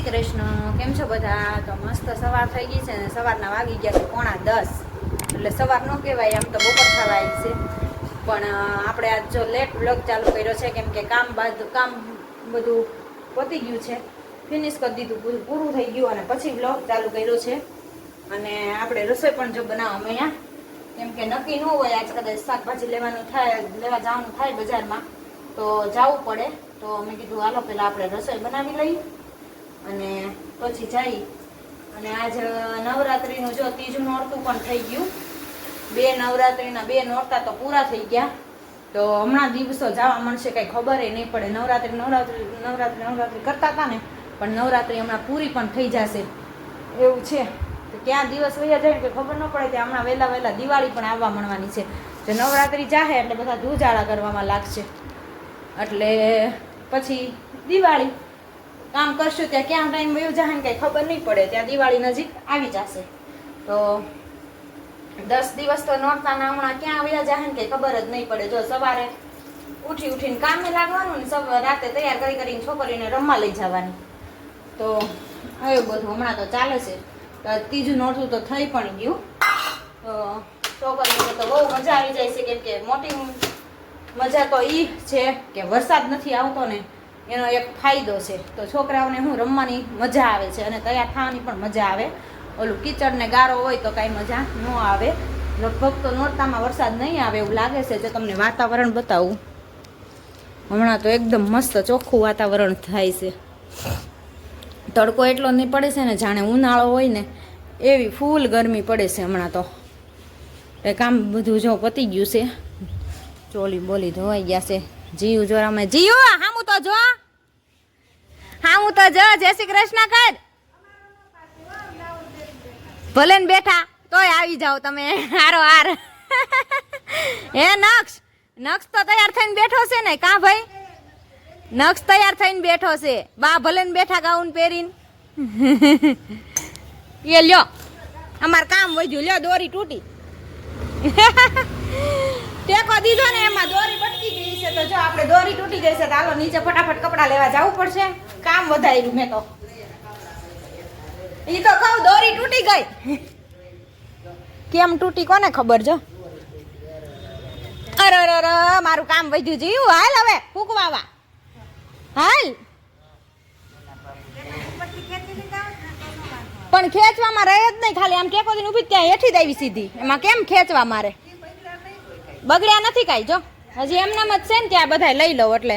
કૃષ્ણ. કેમ છો બધા? તો મસ્ત સવાર થઈ ગઈ છે ને સવારના વાગી ગયા છે 9:30. એટલે સવાર ન કહેવાય, આમ તો બપોર થવા આવી છે, પણ આપણે આજ જો લેટ વ્લોગ ચાલુ કર્યો છે કેમ કે કામ બધું પતી ગયું છે, ફિનિશ કરી દીધું, બધું પૂરું થઈ ગયું અને પછી વ્લોગ ચાલુ કર્યો છે. અને આપણે રસોઈ પણ જો બનાવવા અહીંયા, કેમ કે નક્કી ન હોય આજ કદાચ શાકભાજી લેવા જવાનું થાય બજારમાં તો જવું પડે, તો મેં કીધું હાલો પહેલાં આપણે રસોઈ બનાવી લઈએ અને પછી જઈ. અને આજ નવરાત્રિનું જો ત્રીજું નોરતું પણ થઈ ગયું, 2 નવરાત્રિના 2 નોરતા તો પૂરા થઈ ગયા. તો હમણાં દિવસો જવા મળશે કંઈ ખબર નહીં પડે. નવરાત્રિ કરતા હતા ને, પણ નવરાત્રિ હમણાં પૂરી પણ થઈ જશે એવું છે. તો ક્યાં દિવસ વયા જાય કે ખબર ન પડે. ત્યાં હમણાં વહેલા દિવાળી પણ આવવા મળવાની છે. જો નવરાત્રિ જાહે એટલે બધા ધૂજાળા કરવામાં લાગશે, એટલે પછી દિવાળી કામ કરશું ત્યાં ક્યાં ટાઈમ વયો જાય ને કંઈ ખબર નહીં પડે. ત્યાં દિવાળી નજીક આવી જશે. તો 10 દિવસ તો નોરતાના હમણાં ક્યાં વયા જાય ને કંઈ ખબર જ નહીં પડે. જો સવારે ઉઠીને કામે લાગવાનું ને રાતે તૈયાર કરીને છોકરીને રમવા લઈ જવાની. તો એવું બધું હમણાં તો ચાલે છે. તો ત્રીજું નોરતું તો થઈ પણ ગયું. તો છોકરીને તો બહુ મજા આવી જાય છે, કેમ કે મોટી મજા તો એ છે કે વરસાદ નથી આવતો ને, એનો એક ફાયદો છે. તો છોકરાઓને શું રમવાની મજા આવે છે અને તૈયાર થવાની પણ મજા આવે. ઓલું કીચડ ને ગારો હોય તો કાંઈ મજા ન આવે. લગભગ તો નોરતામાં વરસાદ નહીં આવે એવું લાગે છે. જો તમને વાતાવરણ બતાવું, હમણાં તો એકદમ મસ્ત ચોખ્ખું વાતાવરણ થાય છે. તડકો એટલો નહીં પડે છે ને, જાણે ઉનાળો હોય ને એવી ફૂલ ગરમી પડે છે હમણાં. તો એ કામ બધું જો પતી ગયું છે, ચોલી બોલી ધોવાઈ ગયા છે. જીવ જો રમે, જીવ હામું તો જો, જય શ્રી કૃષ્ણ કર. ભલે ને બેઠા તોય આવી જાઓ તમે હારો હાર. હે નક્ષ તો તૈયાર થઈને બેઠો છે ને, કા ભાઈ? નક્ષ તૈયાર થઈને બેઠો છે, બા ભલે ને બેઠા ગાઉન પહેરીને. એ લ્યો અમાર કામ વધ્યું, લ્યો દોરી તૂટી. ટેકો દીધો ને એમાં દોરી પટકી ગઈ છે. તો જો આપણે દોરી તૂટી ગઈ છે તો હાલો નીચે ફટાફટ કપડાં લેવા જવું પડશે. કામ વધાર્યું મેં તો, ઈ તો કહું દોરી તૂટી ગઈ. કેમ તૂટી કોને ખબર? જો અરે મારું કામ વધ્યું જીવ. હાલ હવે ફૂકવાવા હાલ. પણ ખેંચવામાં રહે જ નહીં, ખાલી આમ ટેકો દીને ઊભી ત્યાં હેઠી જ આવી સીધી. એમાં કેમ ખેંચવા મારે? બગડ્યા નથી કાંઈ. જો હજી એમનામ જ છે ને, ત્યાં બધા લઈ લઉં એટલે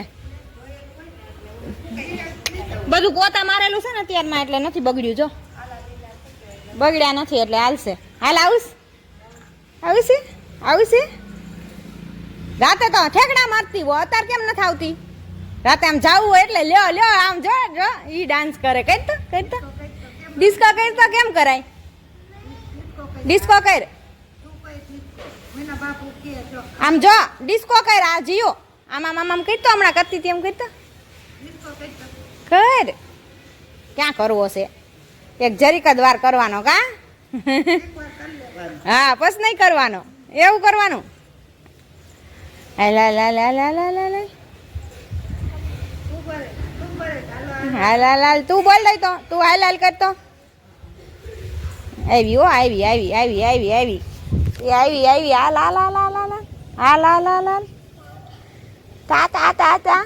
બધું પોતા મારેલું છે ને અત્યારમાં, એટલે નથી બગડ્યું. જો બગડ્યા નથી એટલે હાલશે. હાલ આવશે. રાતે તો ઠેકડા મારતી હો, અત્યારે કેમ નથી આવતી? રાતે આમ જાવું હોય એટલે લ્યો આમ જો ઈ ડાન્સ કરે. કરતો ડિસ્કો કરતો કેમ કરાય? ડિસ્કો કર આમ, જો ડિસ્કો કર. આ જીઓ આમ કરતો, હમણાં કરતી હતી એમ કરતો કર. ક્યાં કરવો છે? એક જરીક જ વાર કરવાનો કા? હા બસ નહીં કરવાનો, એવું કરવાનું. હાલ તું બોલ દઈ તો, તું હાલ કરતો. આવી હો, આવી. હાલ તા.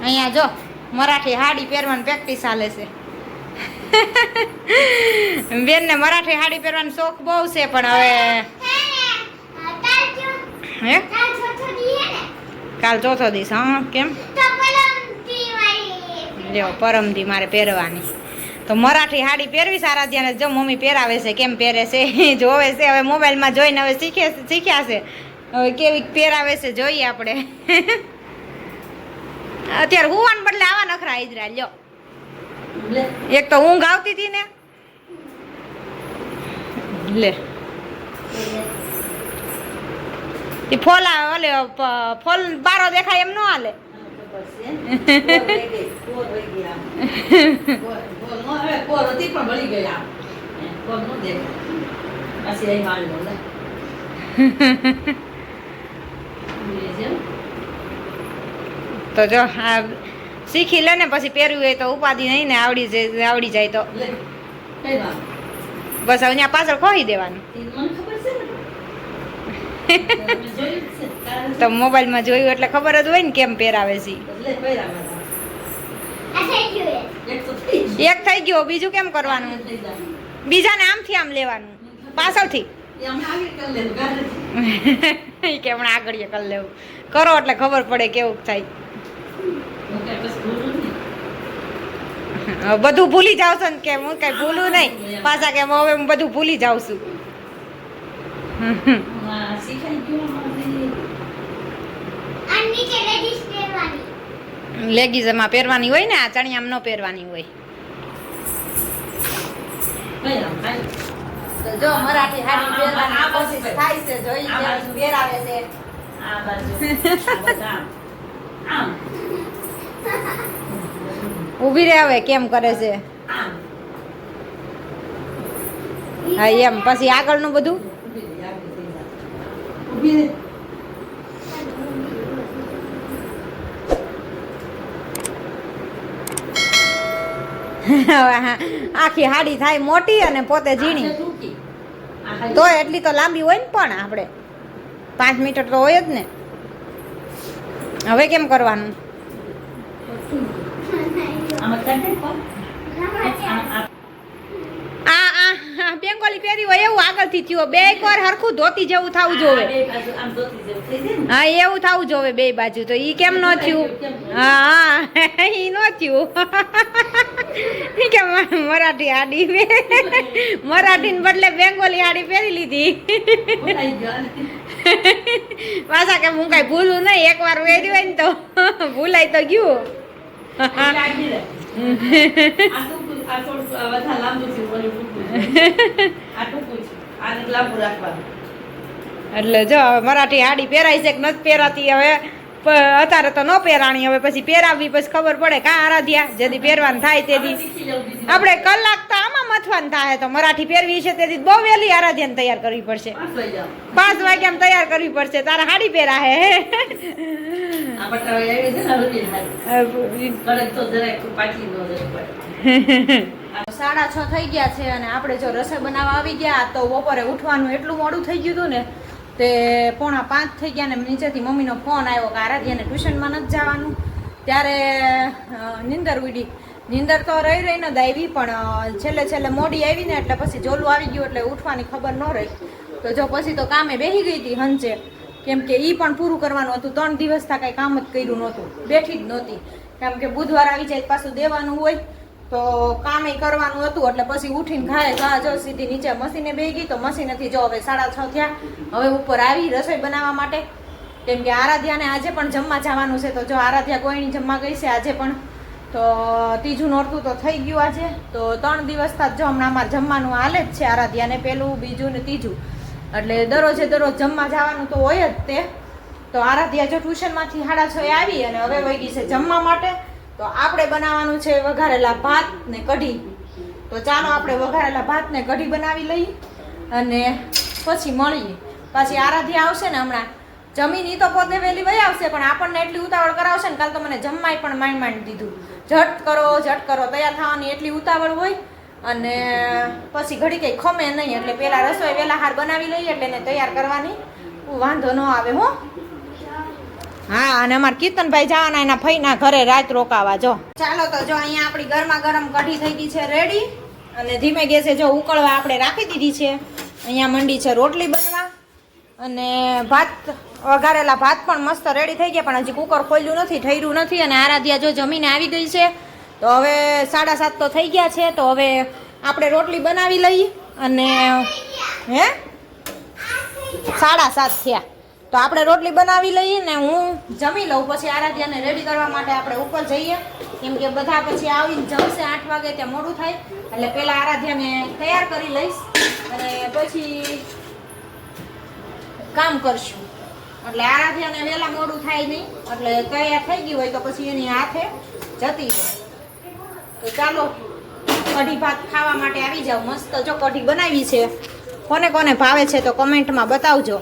અહીંયા જો મરાઠી હાડી પહેરવાની પ્રેક્ટિસ ચાલે છે. બેનને મરાઠી હાડી પહેરવાનો શોખ બહુ છે, પણ હવે કાલ ચોથો દિવસ. હા કેમ? લ્યો પરમથી મારે પહેરવાની. તો મરાઠી હાડી પહેરવી સારા ધ્યાને. જો મમ્મી પહેરાવે છે, કેમ પહેરે છે જોવે છે. હવે મોબાઈલમાં જોઈને હવે શીખ્યા છે. હવે કેવી પહેરાવે છે જોઈએ આપણે. અત્યારે હુવાન બદલે આવા નખરા ઇજરા. લ્યો એક તો ઊંઘ આવતી હતી ને, લે એ ફોલ બારો દેખાય એમ ન હાલે. તો જો આ શીખી લે ને પછી પહેરવું હોય તો ઉપાધિ નહીં ને આવડી જાય તો બસ હવે ત્યાં પાછળ ખોઈ દેવાનું તો મોબાઈલમાં જોયું એટલે ખબર જ હોય ને કેમ પહેરાવે છે એક થઈ ગયો બીજું કેમ કરવાનું બીજાને આમથી આમ લેવાનું પાછળથી કે હમણાં આગળ કરી લેવું કરો એટલે ખબર પડે કેવું થાય બધું ભૂલી જાવ છો ને કે હું કઈ ભૂલું નહીં પાછા કે હવે હું બધું ભૂલી જાઉં છું લેગીઝ એમાં પહેરવાની હોય ને આ ચણિયામાં ન પહેરવાની હોય તો જો મરાઠી હાડી પહેરવાની કોશિશ થાય છે જોઈ પહેરાવે છે આ બાજુ આમ ઊભી રહે હવે કેમ કરે છે હા એમ પછી આગળનું બધું આખી હાડી થાય મોટી અને પોતે ઝીણી તો એટલી તો લાંબી હોય ને પણ આપણે 5 મીટર તો હોય જ ને હવે કેમ કરવાનું બેંગોલી પહેરી હોય એવું આગળથી થયું બે એક વાર હરખું ધોતી જેવું થવું જોવે હા એવું થવું જોવે બે બાજુ તો ઈ કેમ ન થયું હા ઈ ન થયું કે મરાઠી હાડી મરાઠીને બદલે બેંગોલી હાડી પહેરી લીધી પાછા કે હું કઈ ભૂલું નહીં એક વાર પહેરી હોય ને તો ભૂલાય તો ગયું એટલે જો મરાઠી હાડી પહેરાય છે કે નથી પહેરાતી હવે અત્યારે તો ન પહેરાણી હવે પછી પહેરાવી પછી ખબર પડે કા આરાધ્યા જેથી પહેરવાનું થાય તેથી આપણે કલાક તો આમાં મથવાનું થાય તો મરાઠી પહેરવી છે તેથી બહુ વહેલી આરાધ્યાને તૈયાર કરવી પડશે 5 વાગ્યામાં તૈયાર કરવી પડશે તારે હાડી પહેરા હે 6:30 થઈ ગયા છે અને આપણે જો રસોઈ બનાવવા આવી ગયા તો બપોરે ઉઠવાનું એટલું મોડું થઈ ગયું હતું ને તે 4:45 થઈ ગયા ને નીચેથી મમ્મીનો ફોન આવ્યો કે આરાધ્યાને ટ્યુશનમાં નથી જવાનું ત્યારે નીંદર ઉડી નીંદર તો રહી ને આવી પણ છેલ્લે મોડી આવી ને એટલે પછી જોલું આવી ગયું એટલે ઉઠવાની ખબર ન રહી તો જો પછી તો કામે બેસી ગઈ હતી હંચે કેમ કે એ પણ પૂરું કરવાનું હતું 3 દિવસથી કાંઈ કામ જ કર્યું નહોતું બેઠી જ નહોતી કેમ કે બુધવાર આવી જાય પાછું દેવાનું હોય તો કામે કરવાનું હતું એટલે પછી ઉઠીને ઘા જો સીધી નીચે મશીને બેસી ગઈ તો મશીનેથી જો હવે 6:30 થયા હવે ઉપર આવી રસોઈ બનાવવા માટે કેમ કે આરાધ્યાને આજે પણ જમવા જવાનું છે તો જો આરાધ્યા ગોયણી જમવા ગઈ છે આજે પણ તો ત્રીજું નોરતું તો થઈ ગયું આજે તો 3 દિવસથી જો હમણાં અમારે જમવાનું હાલે જ છે આરાધ્યાને પેલું બીજું ને ત્રીજું એટલે દરરોજ જમવા જવાનું તો હોય જ તે તો આરાધ્યા જો ટ્યુશનમાંથી 6:30 આવી અને હવે વહી ગઈ છે જમવા માટે તો આપણે બનાવવાનું છે વઘારેલા ભાત ને કઢી તો ચાલો આપણે વઘારેલા ભાત ને કઢી બનાવી લઈએ અને પછી મળીએ પાછી આરાધ્યા આવશે ને હમણાં જમીન ઈ તો પોતે વહેલી વહી આવશે પણ આપણને એટલી ઉતાવળ કરાવશે ને કાલ તો મને જમવાય પણ માંડ દીધું ઝટ કરો તૈયાર થવાની એટલી ઉતાવળ હોય અને પછી ઘડી કંઈ ખમે નહીં એટલે પેલા રસોઈ વહેલા હાર બનાવી લઈએ એટલે એને તૈયાર કરવાની વાંધો ન આવે હો હા અને અમારા કીર્તનભાઈ જવાના એના ફઈના ઘરે રાત રોકાવા જો ચાલો તો જો અહીંયા આપણી ગરમા ગરમ કઢી થઈ ગઈ છે રેડી અને ધીમે ગેસે જો ઉકળવા આપણે રાખી દીધી છે અહીંયા મંડી છે રોટલી બનવા અને ભાત વઘારેલા ભાત પણ મસ્ત રેડી થઈ ગયા પણ હજી કુકર ખોલ્યું નથી ઠર્યું નથી અને આરાધ્યા જો જમીને આવી ગઈ છે તો હવે 7:30 તો થઈ ગયા છે તો હવે આપણે રોટલી બનાવી લઈએ અને હે 7:30 થયા તો આપણે રોટલી બનાવી લઈએ ને હું જમી લઉં પછી આરાધ્યાને રેડી કરવા માટે આપણે ઉપર જઈએ કેમ કે બધા પછી આવીને જમશે 8 વાગે ત્યાં મોડું થાય એટલે પહેલાં આરાધ્યાને તૈયાર કરી લઈશ અને પછી કામ કરશું એટલે આરાધ્યાને વહેલા મોડું થાય નહીં એટલે તૈયાર થઈ ગયું હોય તો પછી એની હાથે જતી રહે તો ચાલો કઢી ભાત ખાવા માટે આવી જાઓ મસ્ત જો કઢી બનાવી છે કોને કોને ભાવે છે તો કમેન્ટમાં બતાવજો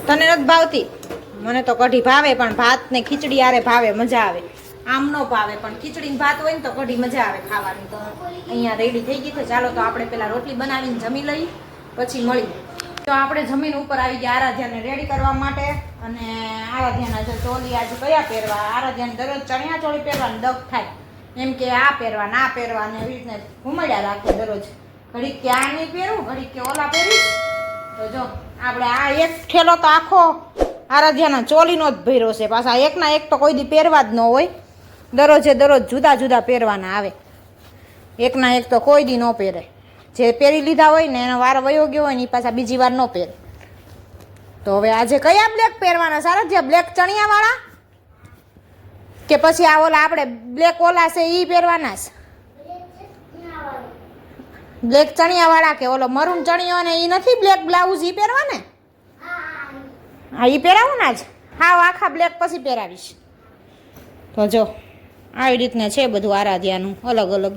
તને નથી ભાવતી મને તો કઢી ભાવે પણ ભાત ને ખીચડી આરે ભાવે મજા આવે આમ ન ભાવે, પણ ખીચડી ભાત હોય ને તો કઢી મજા આવે ખાવાની. તો અહીંયા રેડી થઈ ગઈ છે. ચાલો તો આપણે પેલા રોટલી બનાવીને જમી લઈ, પછી મળી. તો આપણે જમીન ઉપર આવી ગયા આરાધ્યાને રેડી કરવા માટે. અને આરાધ્યાના જો ચોલી આજે કયા પહેરવા, આરાધ્યાને દરરોજ ચણિયા ચોળી પહેરવાનું દગ થાય, એમ કે આ પહેરવા ના પહેરવા ને એવી રીતને ઘુમાડ્યા રાખે દરરોજ. ઘડીક કે આ નહીં પહેરવું, ઘડીક કે ઓલા પહેરીશ. તો જો આપણે આ એક ઠેલો તો આખો આરાધ્યાના ચોલીનો જ ભર્યો છે. પાછા એકના એક તો કોઈ દી પહેરવા જ ન હોય, દરરોજે દરરોજ જુદા જુદા પહેરવાના આવે. એકના એક તો કોઈ દી ન પહેરે. જે પહેરી લીધા હોય ને એનો વારો વયો ગયો હોય ને એ પાછા બીજી વાર ન પહેરે. તો હવે આજે કયા બ્લેક પહેરવાના સારા, જે બ્લેક ચણિયાવાળા કે પછી આ ઓલા આપણે બ્લેક ઓલા છે એ પહેરવાના છે? બ્લેક ચણિયાવાળા કે ઓલો મરૂન ચણિયો ને એ નથી, બ્લેક બ્લાઉઝ એ પહેરવા ને? હા એ પહેરાવું ને આજ. હા આખા બ્લેક પછી પહેરાવીશ. તો જો આવી રીતના છે બધું આરાધ્યાનું અલગ અલગ.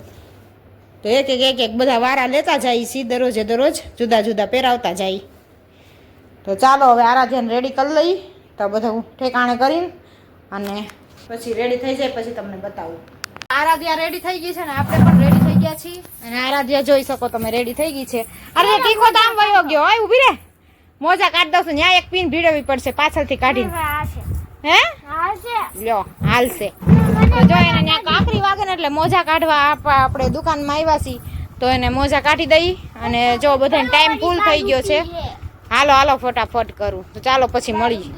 તો એક બધા વારા લેતા જાય છે, દરરોજે દરરોજ જુદા જુદા પહેરાવતા જાય. તો ચાલો હવે આરાધ્યાને રેડી કરી લઈ, તો બધું ઠેકાણે કરીને અને પછી રેડી થઈ જાય પછી તમને બતાવું. આરાધ્યા રેડી થઈ ગઈ છે ને આપણે પણ રેડી થઈ ગયા છીએ. અને આરાધ્યા જોઈ શકો તમે રેડી થઈ ગઈ છે. અરે ટીકો દામ વયો ગયો હોય, ઊભી રે, મોજા કાઢ દઉં છું. ત્યાં એક પિન ભીડવી પડશે પાછળથી કાઢીને. હે લ્યો હાલશે. તો જો એને ત્યાં કાકરી વાગે ને એટલે મોજા કાઢવા આપણે દુકાનમાં આવ્યા છીએ, તો એને મોજા કાઢી દઈ. અને જો બધાને ટાઈમ ફૂલ થઈ ગયો છે. હાલો હાલો ફટાફટ કરું. તો ચાલો પછી મળીએ.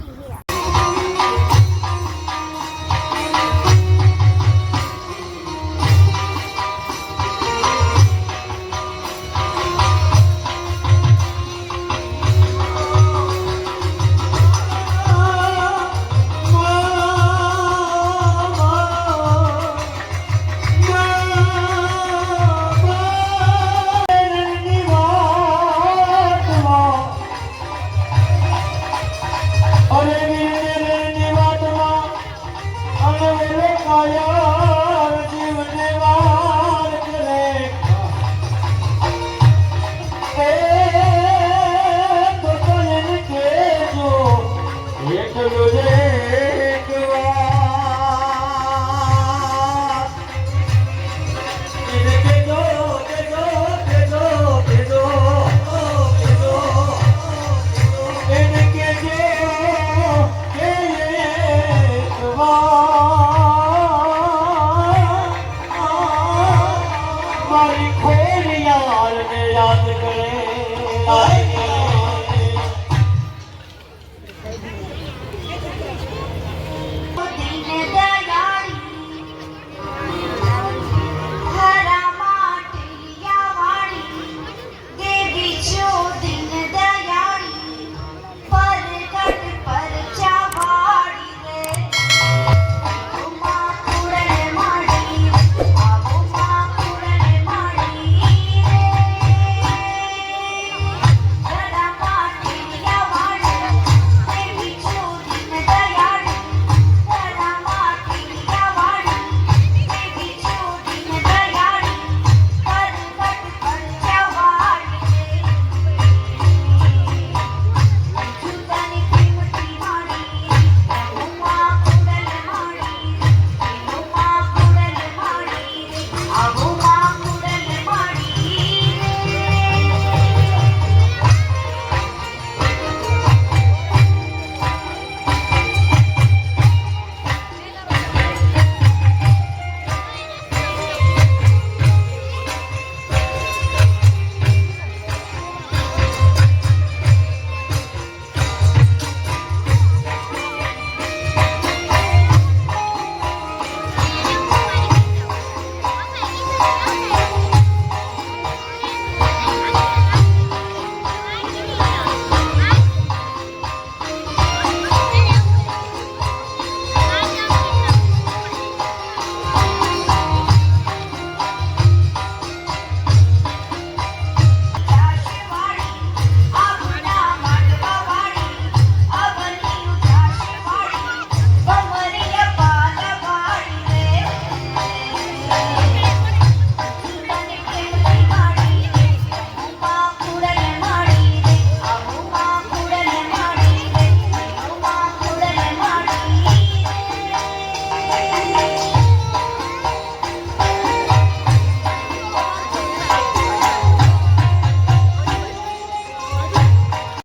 મારી ખોડિયાર ને યાદ કરે